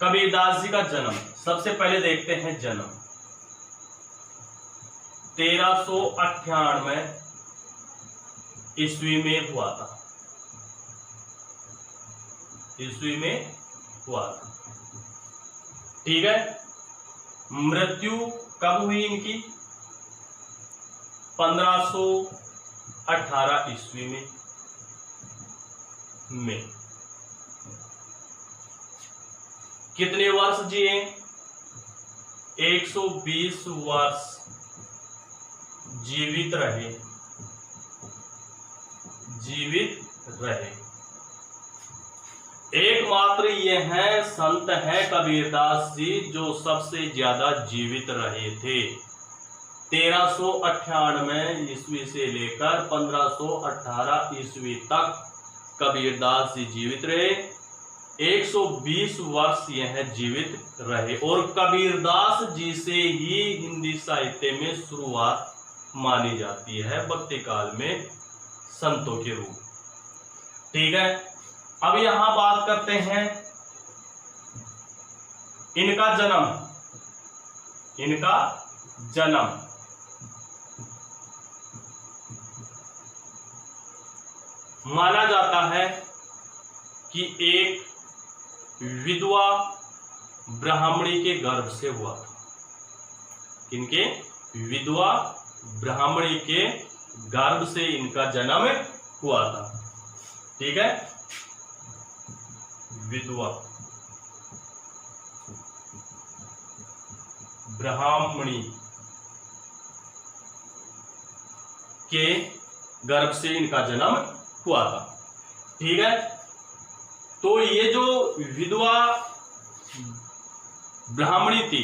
कबीरदास जी का जन्म सबसे पहले देखते हैं। जन्म 1398 ईस्वी में हुआ था। ईस्वी में हुआ था, ठीक है। मृत्यु कब हुई इनकी? 1518 ईस्वी में। कितने वर्ष जिए? 120 वर्ष जीवित रहे। एकमात्र यह संत है कबीरदास जी जो सबसे ज्यादा जीवित रहे थे। 1398 ईस्वी से लेकर 1518 ईस्वी तक कबीरदास जी जीवित रहे। 120 वर्ष यह जीवित रहे और कबीरदास जी से ही हिंदी साहित्य में शुरुआत मानी जाती है भक्ति काल में संतों के रूप, ठीक है। अब यहां बात करते हैं इनका जन्म। माना जाता है कि एक विधवा ब्राह्मणी के गर्भ से हुआ था। इनके विधवा ब्राह्मणी के गर्भ से इनका जन्म हुआ था, ठीक है। विधवा ब्राह्मणी के गर्भ से इनका जन्म हुआ था, ठीक है। तो ये जो विधवा ब्राह्मणी थी,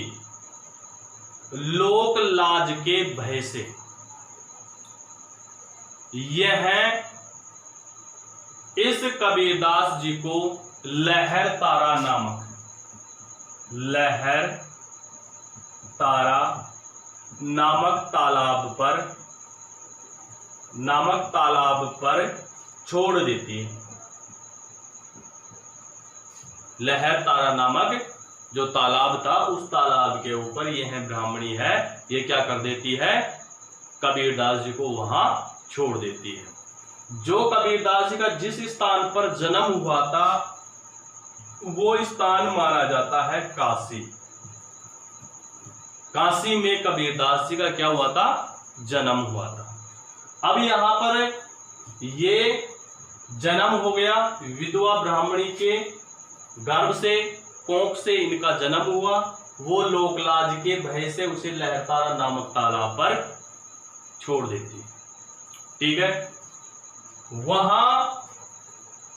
लोक लाज के भय से यह इस कबीरदास जी को लहर तारा नामक तालाब पर छोड़ देती है। लहर तारा नामक जो तालाब था, उस तालाब के ऊपर यह ब्राह्मणी है, ये क्या कर देती है? कबीरदास जी को वहां छोड़ देती है। जो कबीरदास जी का जिस स्थान पर जन्म हुआ था वो स्थान माना जाता है काशी। काशी में कबीरदास जी का क्या हुआ था? जन्म हुआ था। अब यहां पर ये जन्म हो गया, विधवा ब्राह्मणी के गर्भ से, कोख से इनका जन्म हुआ। वो लोकलाज के भय से उसे लहरतारा नामक तालाब पर छोड़ देती, ठीक है। वहां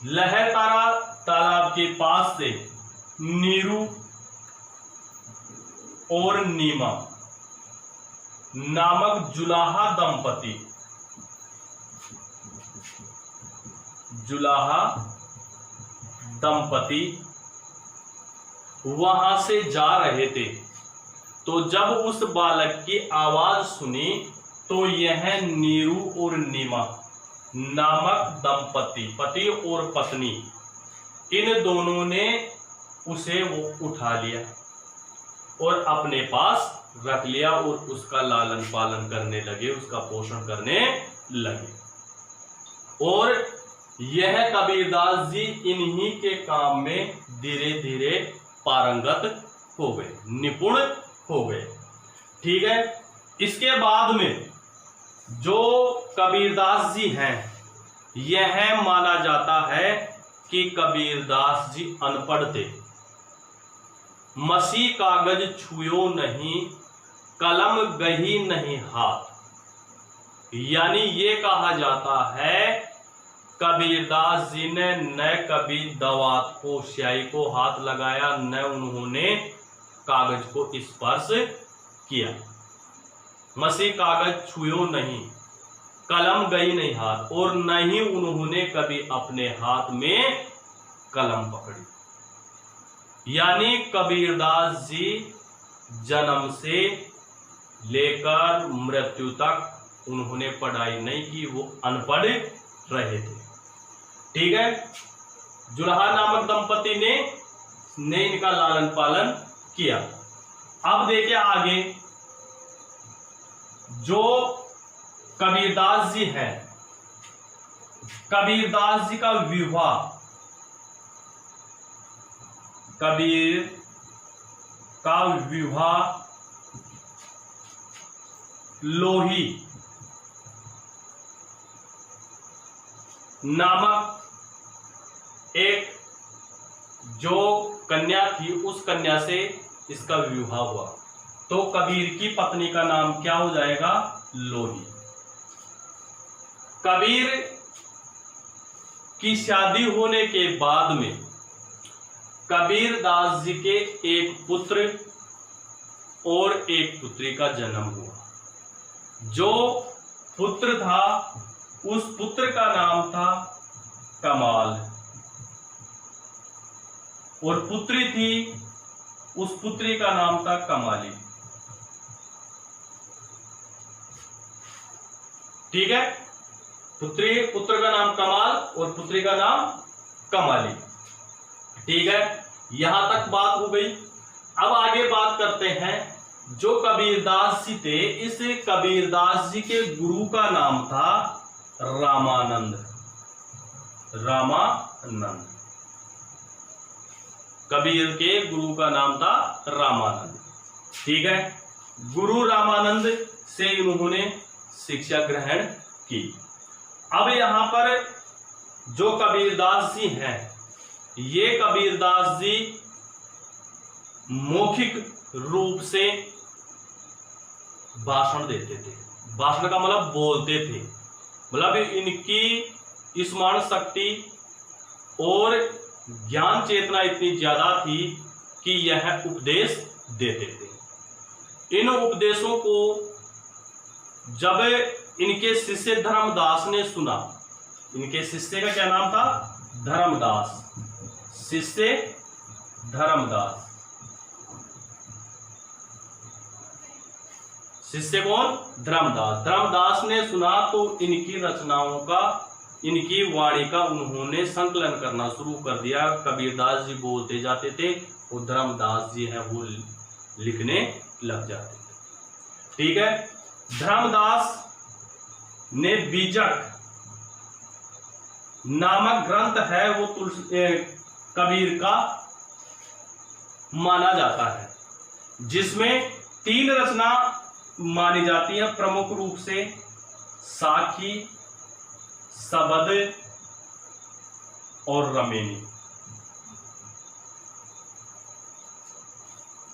लहरतारा तालाब के पास से नीरू और नीमा नामक जुलाहा दंपति वहां से जा रहे थे। तो जब उस बालक की आवाज सुनी तो यह नीरू और नीमा नामक दंपति, पति और पत्नी, इन दोनों ने उसे वो उठा लिया और अपने पास रख लिया और उसका लालन पालन करने लगे, उसका पोषण करने लगे। और यह कबीरदास जी इन्हीं के काम में धीरे धीरे पारंगत हो गए, निपुण हो गए, ठीक है। इसके बाद में जो कबीरदास जी हैं, यह माना जाता है कि कबीरदास जी अनपढ़ थे। मसी कागज छुयो नहीं, कलम गही नहीं हाथ। यानी ये कहा जाता है कबीरदास जी ने न कभी दवात को, स्याही को हाथ लगाया, न उन्होंने कागज को स्पर्श किया। मसी कागज छुयो नहीं, कलम गई नहीं हाथ, और न ही उन्होंने कभी अपने हाथ में कलम पकड़ी। यानी कबीरदास जी जन्म से लेकर मृत्यु तक उन्होंने पढ़ाई नहीं की, वो अनपढ़ रहे थे, ठीक है। जुलाहा नामक दंपति ने ने इनका लालन पालन किया। अब देखिए आगे, जो कबीरदास जी हैं, कबीरदास जी का विवाह, कबीर का विवाह लोही नामक एक जो कन्या थी, उस कन्या से इसका विवाह हुआ। तो कबीर की पत्नी का नाम क्या हो जाएगा? लोही। कबीर की शादी होने के बाद में कबीरदास जी के एक पुत्र और एक पुत्री का जन्म हुआ। जो पुत्र था, उस पुत्र का नाम था कमाल, और पुत्री थी, उस पुत्री का नाम था कमाली। ठीक है, पुत्र का नाम कमाल और पुत्री का नाम कमाली। ठीक है, यहां तक बात हो गई। अब आगे बात करते हैं, जो कबीरदास जी थे, इस कबीरदास जी के गुरु का नाम था रामानंद। रामानंद, कबीर के गुरु का नाम था रामानंद। ठीक है, गुरु रामानंद से इन्होंने शिक्षा ग्रहण की। अब यहां पर जो कबीरदास जी हैं, ये कबीरदास जी मौखिक रूप से भाषण देते थे। भाषण का मतलब बोलते थे, मतलब इनकी स्मरण शक्ति और ज्ञान चेतना इतनी ज्यादा थी कि यह उपदेश देते थे। इन उपदेशों को जब इनके शिष्य धर्मदास ने सुना, इनके शिष्य का क्या नाम था? धर्मदास। शिष्य धर्मदास। शिष्य कौन? धर्मदास। धर्मदास ने सुना तो इनकी रचनाओं का, इनकी वाणी का उन्होंने संकलन करना शुरू कर दिया। कबीरदास जी बोलते जाते थे और धर्मदास जी हैं वो लिखने लग जाते थे। ठीक है, धर्मदास ने बीजक नामक ग्रंथ है वो कबीर का माना जाता है, जिसमें 3 रचना मानी जाती है प्रमुख रूप से, साखी, सबद और रमेनी।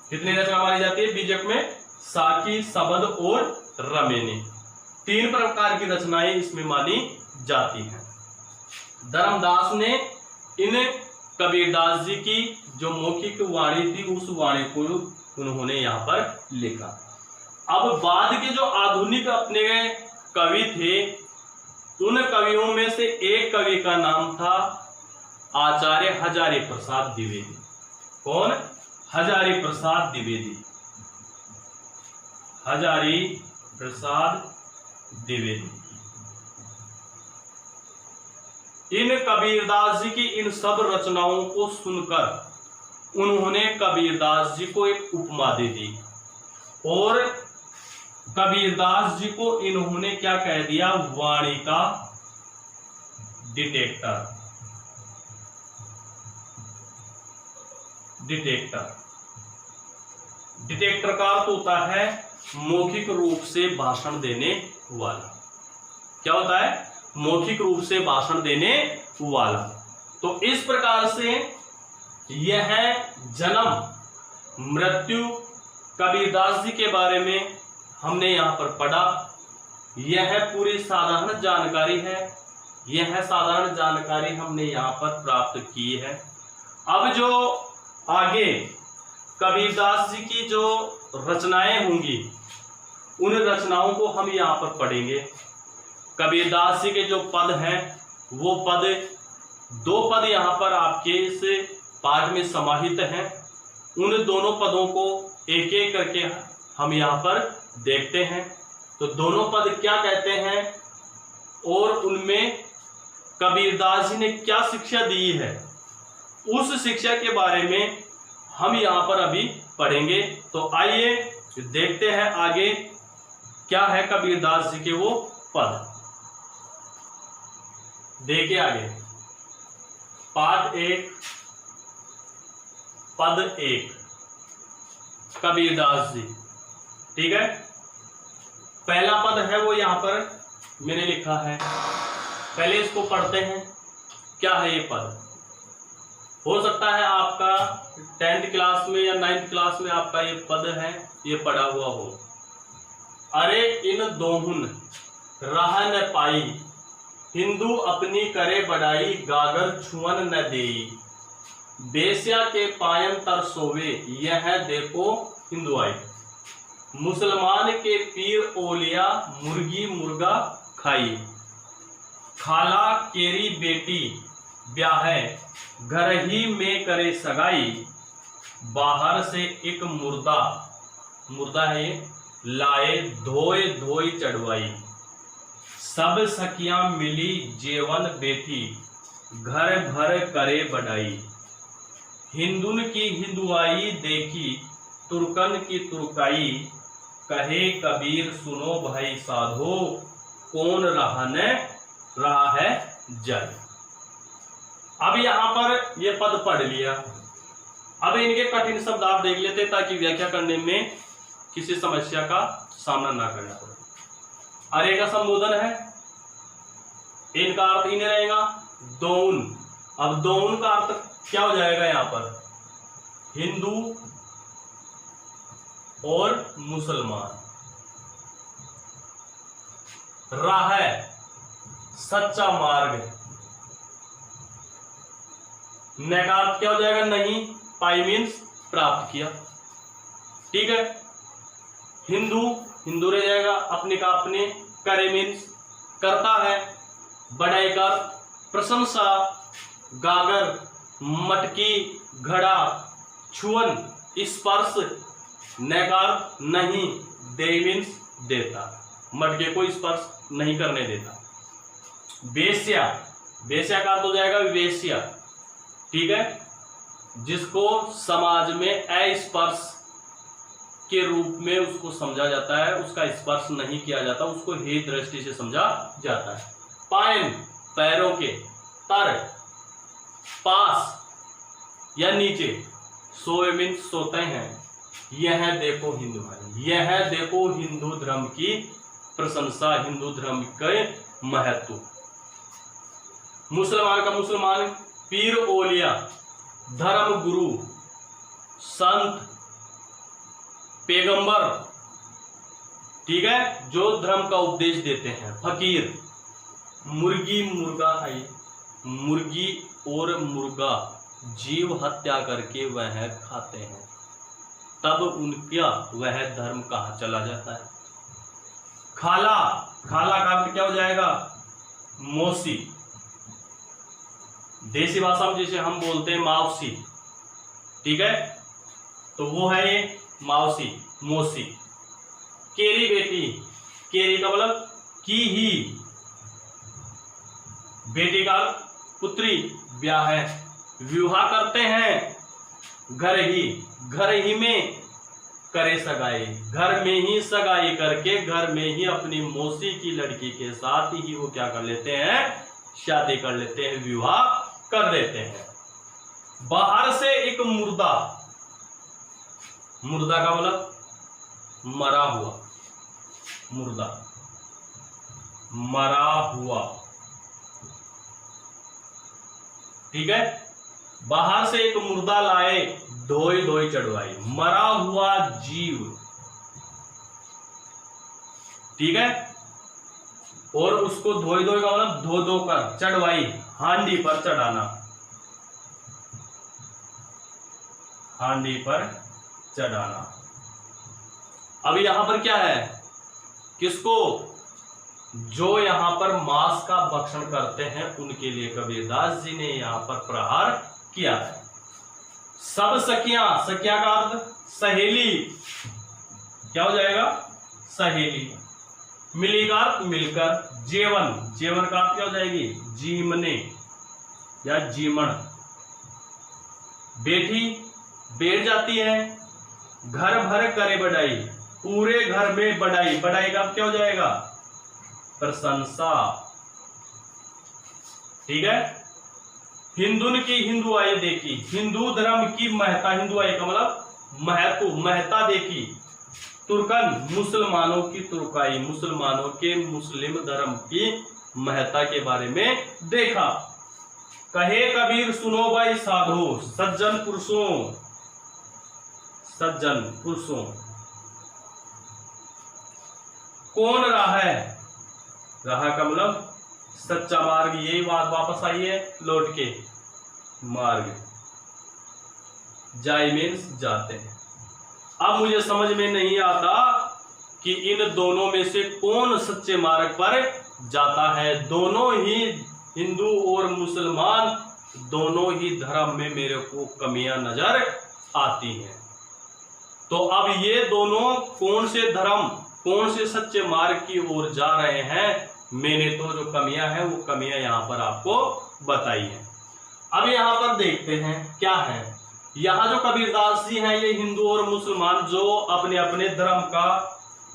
कितनी रचना मानी जाती है बीजक में? साखी, सबद और रमेनी। 3 प्रकार की रचनाएं इसमें मानी जाती हैं। धर्मदास ने इन कबीरदास जी की जो मौखिक वाणी थी, उस वाणी को उन्होंने यहां पर लिखा। अब बाद के जो आधुनिक अपने कवि थे, उन कवियों में से एक कवि का नाम था आचार्य हजारी प्रसाद द्विवेदी। कौन? हजारी प्रसाद द्विवेदी। हजारी प्रसाद द्विवेदी। इन कबीरदास जी की इन सब रचनाओं को सुनकर उन्होंने कबीरदास जी को एक उपमा दे दी और कबीरदास जी को इन्होंने क्या कह दिया? वाणी का डिटेक्टर। डिटेक्टर, डिटेक्टर का अर्थ होता है मौखिक रूप से भाषण देने वाला। क्या होता है? मौखिक रूप से भाषण देने वाला। तो इस प्रकार से यह जन्म मृत्यु कबीरदास जी के बारे में हमने यहां पर पढ़ा। यह पूरी साधारण जानकारी है, यह साधारण जानकारी हमने यहां पर प्राप्त की है। अब जो आगे कबीरदास जी की जो रचनाएं होंगी, उन रचनाओं को हम यहां पर पढ़ेंगे। कबीरदास जी के जो पद हैं, वो पद 2 पद यहां पर आपके इस पाठ में समाहित हैं। उन दोनों पदों को एक एक करके हम यहां पर देखते हैं। तो दोनों पद क्या कहते हैं और उनमें कबीरदास जी ने क्या शिक्षा दी है, उस शिक्षा के बारे में हम यहां पर अभी पढ़ेंगे। तो आइए देखते हैं आगे क्या है कबीरदास जी के वो पद। देखिए आगे पाठ 1 पद 1 कबीरदास जी। ठीक है, पहला पद है वो यहां पर मैंने लिखा है, पहले इसको पढ़ते हैं। क्या है ये पद? हो सकता है आपका 10th क्लास में या 9th क्लास में आपका ये पद है, ये पढ़ा हुआ हो। अरे इन दोहुन रह न पाई, हिंदू अपनी करे बढ़ाई, गागर छुअन न देई, बेस्या के पायन तर सोवे, यह देखो हिंदू आई, मुसलमान के पीर ओलिया, मुर्गी मुर्गा खाई, खाला केरी बेटी ब्याहे, घर ही में करे सगाई, बाहर से एक मुर्दा, मुर्दा है ये, लाए धोए धोई चढ़वाई, सब सखियां मिली जेवन बेटी, घर भर करे बढ़ाई, हिंदुन की हिंदुआई देखी, तुर्कन की तुर्काई, कहे कबीर सुनो भाई साधो, कौन रहा है जय। अब यहां पर ये पद पढ़ लिया। अब इनके कठिन शब्द आप देख लेते ताकि व्याख्या करने में किसी समस्या का सामना ना करना पड़े। अरे का संबोधन है, इनका अर्थ इन्हें रहेगा दोन। अब दोन का अर्थ क्या हो जाएगा यहां पर? हिंदू और मुसलमान। राह है सच्चा मार्ग, नैकार्थ क्या हो जाएगा? नहीं। पाई मीन्स प्राप्त किया। ठीक है, हिंदू हिंदू रह जाएगा, अपने का अपने, करे मीन्स करता है, बढ़ाई का प्रशंसा, गागर मटकी घड़ा, छुअन स्पर्श, नैकार्थ नहीं, दे मीन्स देता, मटके को स्पर्श नहीं करने देता। बेस्या, बेस्या का अर्थ हो जाएगा वेश्या। ठीक है, जिसको समाज में अस्पर्श के रूप में उसको समझा जाता है, उसका स्पर्श नहीं किया जाता, उसको हे दृष्टि से समझा जाता है। पायन पैरों के, तर पास या नीचे, सोए मीन्स सोते हैं, यह देखो हिंदू है, यह देखो हिंदू धर्म की प्रशंसा, हिंदू धर्म के महत्व। मुसलमान का मुसलमान, पीर ओलिया धर्म गुरु, संत, पैगंबर, ठीक है, जो धर्म का उपदेश देते हैं। फकीर, मुर्गी मुर्गा खाई, मुर्गी और मुर्गा जीव हत्या करके वह खाते हैं, तब उनका वह धर्म कहाँ चला जाता है। खाला, खाला का अर्थ क्या हो जाएगा? मौसी। देसी भाषा में जैसे हम बोलते हैं मावसी, ठीक है, तो वो है ये मावसी, मौसी। केरी बेटी, केरी का मतलब की ही, बेटी का पुत्री, ब्याह है, विवाह करते हैं, घर ही में करे सगाई, घर में ही सगाई करके घर में ही अपनी मौसी की लड़की के साथ ही वो क्या कर लेते हैं? शादी कर लेते हैं, विवाह कर देते हैं। बाहर से एक मुर्दा, मुर्दा का मतलब मरा हुआ, मुर्दा मरा हुआ, ठीक है, बाहर से एक मुर्दा लाए, धोई धोई चढ़वाई, मरा हुआ जीव, ठीक है, और उसको धोई धोई का मतलब धो धो कर, चढ़वाई हांडी पर चढ़ाना, हांडी पर चढ़ाना। अब यहां पर क्या है? किसको? जो यहां पर मांस का भक्षण करते हैं उनके लिए कबीरदास जी ने यहां पर प्रहार किया है। सब सखियां, सखियां का अर्थ सहेली, क्या हो जाएगा? सहेली। मिली का अर्थ मिलकर, जेवन, जेवन का अर्थ क्या हो जाएगी? जीमने या जीमण। बेटी बैठ जाती है। घर भर करे बढ़ाई, पूरे घर में बढ़ाई, बढ़ाई का क्या हो जाएगा? प्रशंसा। ठीक है। हिंदुन की हिंदुआई देखी, हिंदू धर्म की महत्ता, हिंदुआई का मतलब महत्व, महत्ता देखी। तुर्कन, मुसलमानों की तुर्काई, मुसलमानों के मुस्लिम धर्म की महत्ता के बारे में देखा। कहे कबीर सुनो भाई साधो, सज्जन पुरुषों, सज्जन पुरुषों कौन राह है? राह का मतलब सच्चा मार्ग, यही बात वापस आई है लौट के, मार्ग, जाए मीन्स जाते हैं। अब मुझे समझ में नहीं आता कि इन दोनों में से कौन सच्चे मार्ग पर जाता है। दोनों ही हिंदू और मुसलमान, दोनों ही धर्म में मेरे को कमियां नजर आती हैं। तो अब ये दोनों कौन से धर्म, कौन से सच्चे मार्ग की ओर जा रहे हैं, मैंने तो जो कमियां हैं वो कमियां यहां पर आपको बताई हैं। अब यहां पर देखते हैं क्या है। यहाँ जो कबीरदास जी हैं, ये हिंदू और मुसलमान जो अपने अपने धर्म का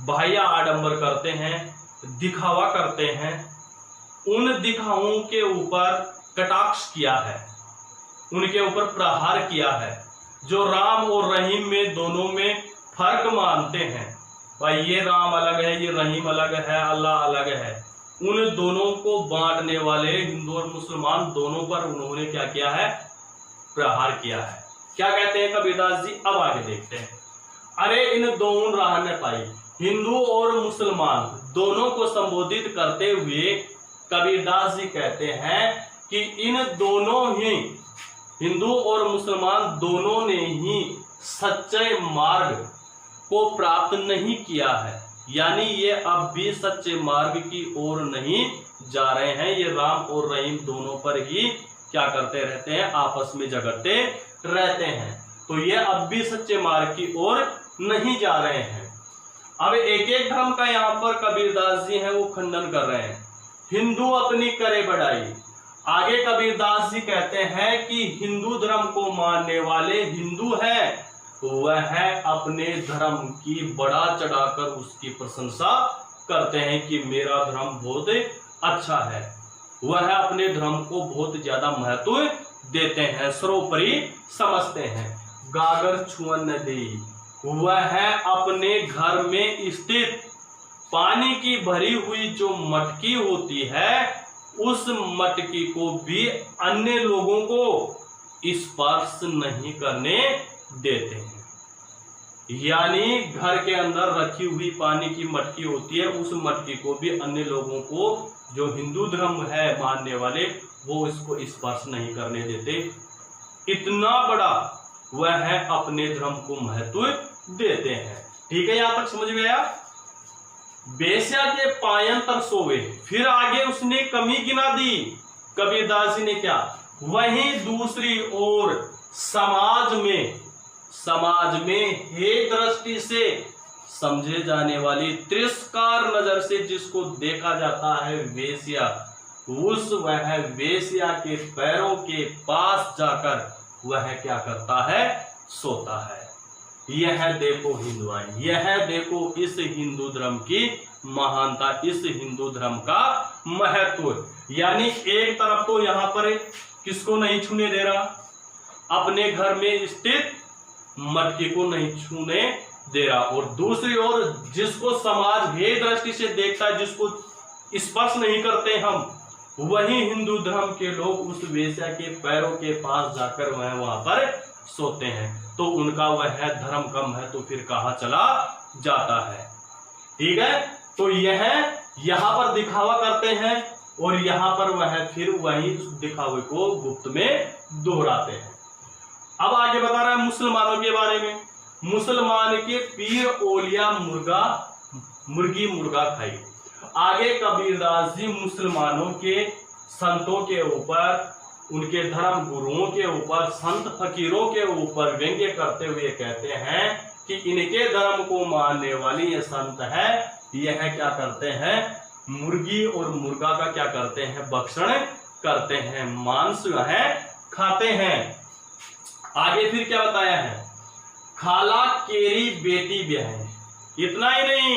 बाह्य आडंबर करते हैं, दिखावा करते हैं, उन दिखावों के ऊपर कटाक्ष किया है, उनके ऊपर प्रहार किया है। जो राम और रहीम में दोनों में फर्क मानते हैं, भाई ये राम अलग है, ये रहीम अलग है, अल्लाह अलग है, उन दोनों को बांटने वाले हिंदू और मुसलमान दोनों पर उन्होंने क्या किया है? प्रहार किया है। क्या कहते हैं कबीरदास जी? अब आगे देखते हैं। अरे इन दोनों राह ने पाई, हिंदू और मुसलमान दोनों को संबोधित करते हुए कबीरदास जी कहते हैं कि इन दोनों ही, हिंदू और मुसलमान दोनों ने ही सच्चे मार्ग को प्राप्त नहीं किया है, यानी ये अब भी सच्चे मार्ग की ओर नहीं जा रहे हैं। ये राम और रहीम दोनों पर ही क्या करते रहते हैं? आपस में झगड़ते रहते हैं। तो ये अब भी सच्चे मार्ग की ओर नहीं जा रहे हैं। अब एक एक धर्म का यहाँ पर कबीरदास जी हैं वो खंडन कर रहे हैं। हिंदू अपनी करे बढ़ाई, आगे कबीरदास जी कहते हैं कि हिंदू धर्म को मानने वाले हिंदू हैं, वह अपने धर्म की बढ़ा चढ़ाकर उसकी प्रशंसा करते हैं कि मेरा धर्म बहुत अच्छा है। वह अपने धर्म को बहुत ज्यादा महत्व देते हैं, सर्वोपरि समझते हैं। गागर छुअन न दे, वह अपने घर में स्थित पानी की भरी हुई जो मटकी होती है, उस मटकी को भी अन्य लोगों को स्पर्श नहीं करने देते हैं। यानी घर के अंदर रखी हुई पानी की मटकी होती है, उस मटकी को भी अन्य लोगों को, जो हिंदू धर्म है मानने वाले, वो इसको स्पर्श नहीं करने देते। इतना बड़ा वह अपने धर्म को महत्व देते हैं। ठीक है, यहां तक समझ में आया। बेस्या के पायन तर सोवे, फिर आगे उसने कमी गिना दी कबीरदास जी ने। क्या? वहीं दूसरी ओर समाज में हे दृष्टि से समझे जाने वाली तिरस्कार नजर से जिसको देखा जाता है वेश्या, वह वेश्या के पैरों के पास जाकर वह क्या करता है? सोता है। यह देखो हिंदुआई, यह देखो इस हिंदू धर्म की महानता, इस हिंदू धर्म का महत्व। यानी एक तरफ तो यहां पर किसको नहीं छूने दे रहा? अपने घर में स्थित मटकी को नहीं छूने दे रहा, और दूसरी ओर जिसको समाज हे दृष्टि से देखता है, जिसको स्पर्श नहीं करते हम, वही हिंदू धर्म के लोग उस वेश्या के पैरों के पास जाकर वह वहां पर सोते हैं। तो उनका वह धर्म का महत्व फिर कहां चला जाता है? ठीक है, तो यह यहां पर दिखावा करते हैं और यहां पर वह फिर वही दिखावे को गुप्त में दोहराते हैं। अब आगे बता रहा है मुसलमानों के बारे में। मुसलमान के पीर ओलिया मुर्गी मुर्गा खाई। आगे कबीरदास जी मुसलमानों के संतों के ऊपर, उनके धर्म गुरुओं के ऊपर, संत फकीरों के ऊपर व्यंग्य करते हुए कहते हैं कि इनके धर्म को मानने वाली ये संत है, यह क्या करते हैं? मुर्गी और मुर्गा का क्या करते हैं? भक्षण करते हैं, मांस है खाते हैं। आगे फिर क्या बताया है? खाला केरी बेटी ब्याहे। इतना ही नहीं,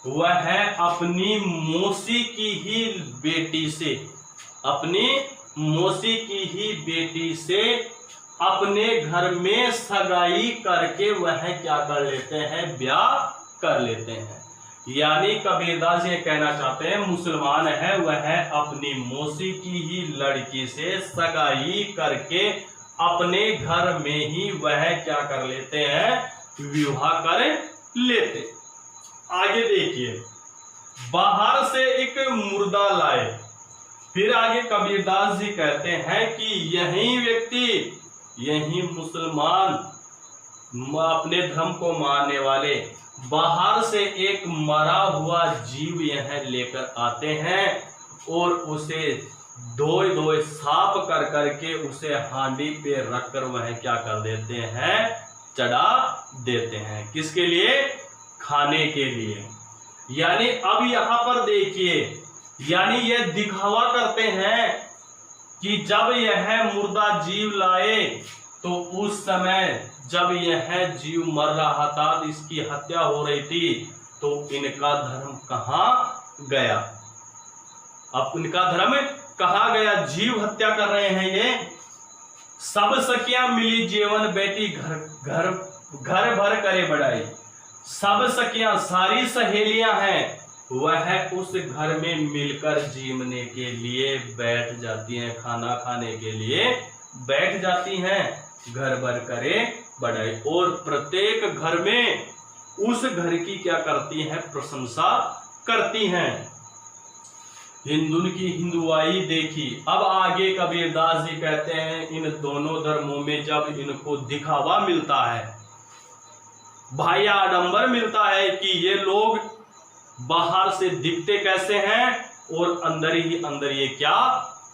वह अपनी मौसी की ही बेटी से, अपनी मौसी की ही बेटी से अपने घर में सगाई करके वह क्या कर लेते हैं, ब्याह कर लेते हैं। यानी कबीरदास ये कहना चाहते हैं, मुसलमान है वह अपनी मौसी की ही लड़की से सगाई करके अपने घर में ही वह क्या कर लेते हैं, विवाह कर लेते। आगे देखिए, बाहर से एक मुर्दा लाए। फिर आगे कबीरदास जी कहते हैं कि यही व्यक्ति, यही मुसलमान अपने धर्म को मानने वाले बाहर से एक मरा हुआ जीव यह लेकर आते हैं और उसे धोए धोए साफ कर करके उसे हांडी पे रखकर वह क्या कर देते हैं, चढ़ा देते हैं। किसके लिए? खाने के लिए। यानी अब यहां पर देखिए, यानी यह दिखावा करते हैं कि जब यह मुर्दा जीव लाए तो उस समय जब यह जीव मर रहा था, इसकी हत्या हो रही थी, तो इनका धर्म कहां गया? अब इनका धर्म कहां गया? जीव हत्या कर रहे हैं ये। सब सखियां मिली जीवन बेटी घर घर भर करे बढ़ाई। सब सखियां, सारी सहेलियां हैं, वह उस घर में मिलकर जीवने के लिए बैठ जाती हैं, खाना खाने के लिए बैठ जाती हैं, घर भर करे बढ़ाई। और प्रत्येक घर में उस घर की क्या करती हैं, प्रशंसा करती हैं। हिंदुन की हिंदुआई देखी। अब आगे कबीरदास जी कहते हैं, इन दोनों धर्मों में जब इनको दिखावा मिलता है, बाह्य आडंबर मिलता है कि ये लोग बाहर से दिखते कैसे हैं और अंदर ही अंदर ये क्या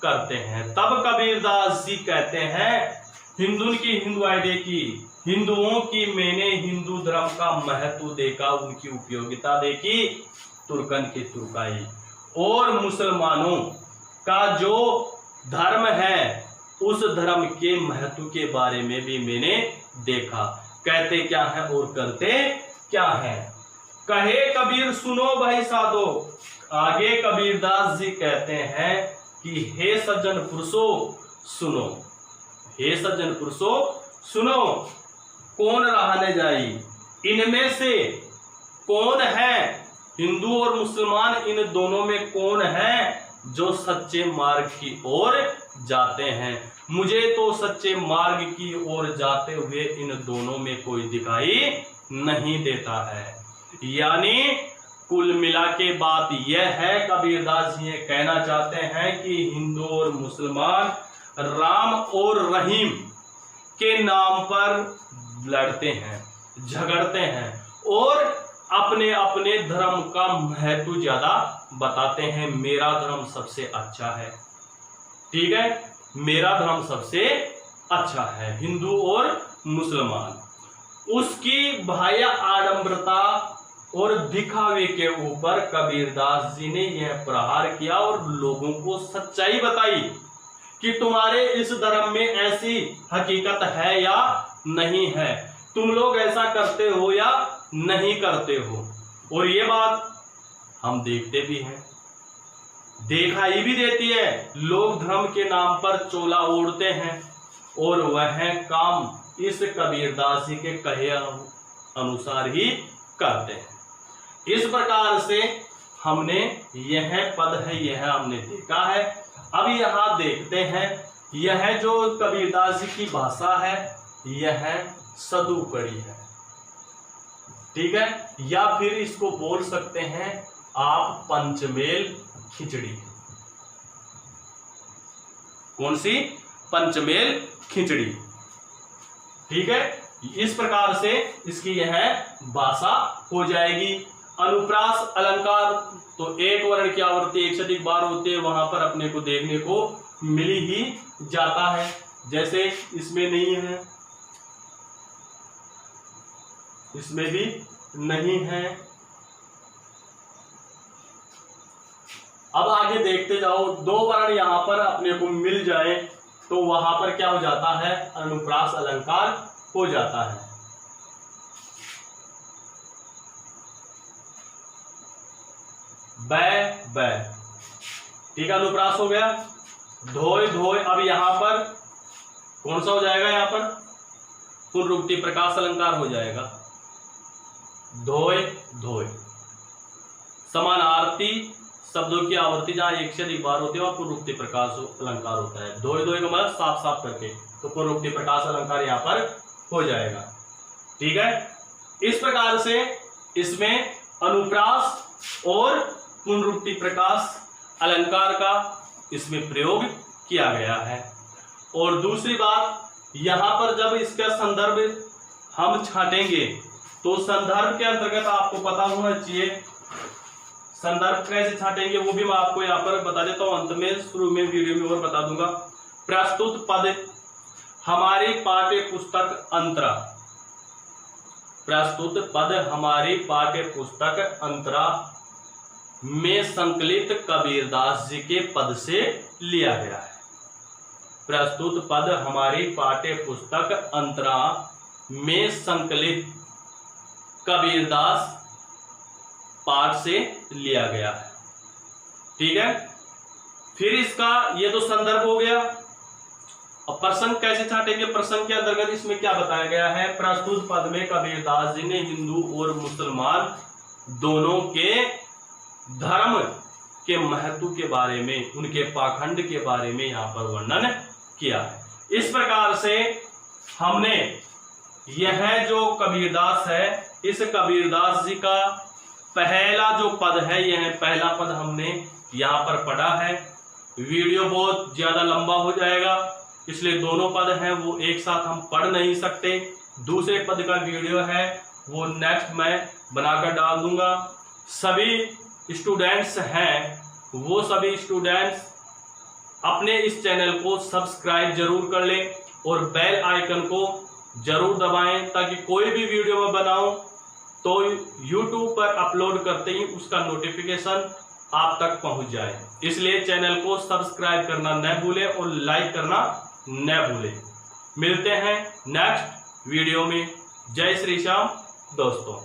करते हैं, तब कबीरदास जी कहते हैं, हिंदुन की हिंदुआई देखी, हिंदुओं की मैंने हिंदू धर्म का महत्व देखा, उनकी उपयोगिता देखी, तुर्कन की तुर्काई। और मुसलमानों का जो धर्म है उस धर्म के महत्व के बारे में भी मैंने देखा, कहते क्या है और करते क्या है। कहे कबीर सुनो भाई साधो। आगे कबीरदास जी कहते हैं कि हे सज्जन पुरुषों सुनो, हे सज्जन पुरुषों सुनो, कौन रहने जाई, इनमें से कौन है, हिंदू और मुसलमान इन दोनों में कौन है जो सच्चे मार्ग की ओर जाते हैं? मुझे तो सच्चे मार्ग की ओर जाते हुए इन दोनों में कोई दिखाई नहीं देता है। यानी कुल मिला के बात यह है, कबीरदास जी ये कहना चाहते हैं कि हिंदू और मुसलमान राम और रहीम के नाम पर लड़ते हैं, झगड़ते हैं और अपने अपने धर्म का महत्व ज्यादा बताते हैं। मेरा धर्म सबसे अच्छा है, ठीक है, मेरा धर्म सबसे अच्छा है, हिंदू और मुसलमान। उसकी बाह्य आडंबरता और दिखावे के ऊपर कबीरदास जी ने यह प्रहार किया और लोगों को सच्चाई बताई कि तुम्हारे इस धर्म में ऐसी हकीकत है या नहीं है, तुम लोग ऐसा करते हो या नहीं करते हो। और ये बात हम देखते भी हैं, दिखाई भी देती है। लोग धर्म के नाम पर चोला ओढ़ते हैं और वह काम इस कबीरदास जी के कहे अनुसार ही करते हैं। इस प्रकार से हमने यह पद है, यह हमने देखा है। अब यहां देखते हैं, यह जो कबीरदास जी की भाषा है यह सदुकड़ी है, ठीक है, या फिर इसको बोल सकते हैं आप पंचमेल खिचड़ी। कौन सी? पंचमेल खिचड़ी, ठीक है। इस प्रकार से इसकी यह भाषा हो जाएगी। अनुप्रास अलंकार तो एक वर्ण की आवृत्ति एक से अधिक बार होते हैं, वहां पर अपने को देखने को मिल ही जाता है, जैसे इसमें नहीं है, इसमें भी नहीं है। अब आगे देखते जाओ, दो वर्ण यहां पर अपने को मिल जाए तो वहां पर क्या हो जाता है, अनुप्रास अलंकार हो जाता है। बै बै, ठीक है, अनुप्रास हो गया। धोय धोय, अब यहां पर कौन सा हो जाएगा, यहां पर पुनरुक्ति प्रकाश अलंकार हो जाएगा, धोय धोय। समानार्थी शब्दों की आवर्ती जहां एक से अधिक बार होती है वह पुनरुक्ति प्रकाश अलंकार होता है। धोय धोय का मतलब साफ साफ करके, तो पुनरुक्ति प्रकाश अलंकार यहां पर हो जाएगा, ठीक है। इस प्रकार से इसमें अनुप्रास और पुनरुक्ति प्रकाश अलंकार का इसमें प्रयोग किया गया है। और दूसरी बात, यहां पर जब इसका संदर्भ हम छाटेंगे तो संदर्भ के अंतर्गत आपको पता होना चाहिए, संदर्भ कैसे छाटेंगे वो भी मैं आपको यहां पर बता देता हूं, अंत में शुरू में वीडियो में और बता दूंगा। प्रस्तुत पद हमारी पाठ्य पुस्तक अंतरा, प्रस्तुत पद हमारी पाठ्य पुस्तक अंतरा में संकलित कबीरदास जी के पद से लिया गया है। प्रस्तुत पद हमारी पाठ्य पुस्तक अंतरा में संकलित कबीरदास पाठ से लिया गया है, ठीक है। फिर इसका ये तो संदर्भ हो गया। अब प्रसंग कैसे छाटेंगे, प्रसंग के अंतर्गत इसमें क्या बताया गया है, प्रस्तुत पद में कबीरदास जी ने हिंदू और मुसलमान दोनों के धर्म के महत्व के बारे में, उनके पाखंड के बारे में यहां पर वर्णन किया है। इस प्रकार से हमने यह जो कबीरदास है, इस कबीरदास जी का पहला जो पद है, यह पहला पद हमने यहां पर पढ़ा है। वीडियो बहुत ज्यादा लंबा हो जाएगा, इसलिए दोनों पद हैं वो एक साथ हम पढ़ नहीं सकते। दूसरे पद का वीडियो है वो नेक्स्ट मैं बनाकर डाल दूंगा। सभी स्टूडेंट्स हैं, वो सभी स्टूडेंट्स अपने इस चैनल को सब्सक्राइब जरूर कर लें और बेल आइकन को जरूर दबाएं, ताकि कोई भी वीडियो मैं बनाऊं तो YouTube पर अपलोड करते ही उसका नोटिफिकेशन आप तक पहुंच जाए। इसलिए चैनल को सब्सक्राइब करना न भूलें और लाइक करना न भूलें। मिलते हैं नेक्स्ट वीडियो में। जय श्री श्याम दोस्तों।